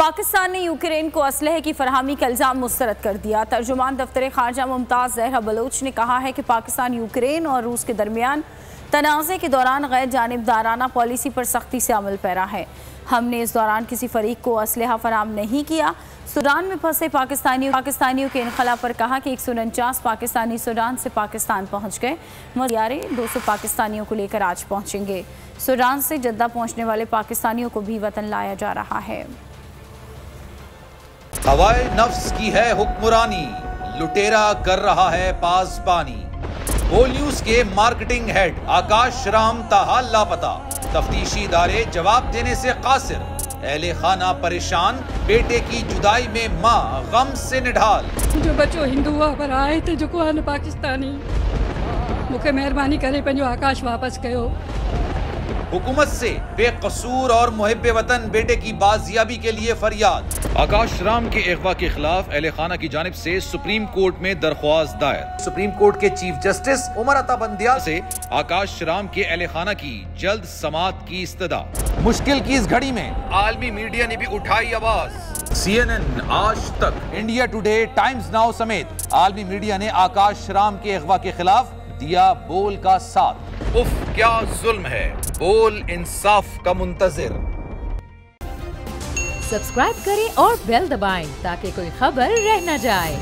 पाकिस्तान ने यूक्रेन को असलहे की फरहमी का इल्ज़ाम मुस्तरद कर दिया। तर्जुमान दफ्तर खारजा मुमताज़ ज़हरा बलोच ने कहा है कि पाकिस्तान यूक्रेन और रूस के दरमियान तनाज़े के दौरान गैर जानिबदाराना पॉलिसी पर सख्ती से अमल पैरा है। हमने इस दौरान किसी फरीक को असलहा फराम नहीं किया। सूडान में फंसे पाकिस्तानियों के इनखला पर कहा कि 149 पाकिस्तानी सूडान से पाकिस्तान पहुँच गए। मज़ियारे 200 पाकिस्तानियों को लेकर आज पहुँचेंगे। सूडान से जद्दा पहुँचने वाले पाकिस्तानियों को भी वतन लाया जा रहा है। हवाए नफ्स की है हुक्मरानी, लुटेरा कर रहा है पासबानी। बोल न्यूज के मार्केटिंग हेड आकाश राम ताहाल लापता, तफ्तीशी इदारे जवाब देने से कासिर। अहले खाना परेशान, बेटे की जुदाई में माँ गम से निढाल। जो बच्चो हिंदू पर आए थे जो पाकिस्तानी, मुझे मेहरबानी करे पंहिंजो आकाश वापस कयो। हुकूमत से बेकसूर और मुहिब्बे वतन बेटे की बाजियाबी के लिए फरियाद। आकाश राम के अगवा के खिलाफ अहले खाना की जानिब से सुप्रीम कोर्ट में दरख्वास्त दायर। सुप्रीम कोर्ट के चीफ जस्टिस उमर अता बंदियाल से आकाश राम के अहले खाना की जल्द समाअत की इस्तदा। मुश्किल की इस घड़ी में आलमी मीडिया ने भी उठाई आवाज। CNN, आज तक, इंडिया टुडे, टाइम्स नाउ समेत आलमी मीडिया ने आकाश राम के अगवा के खिलाफ दिया बोल का साथ। उफ क्या जुल्म है, बोल इंसाफ का मुंतजिर। सब्सक्राइब करें और बेल दबाएं ताकि कोई खबर रह न जाए।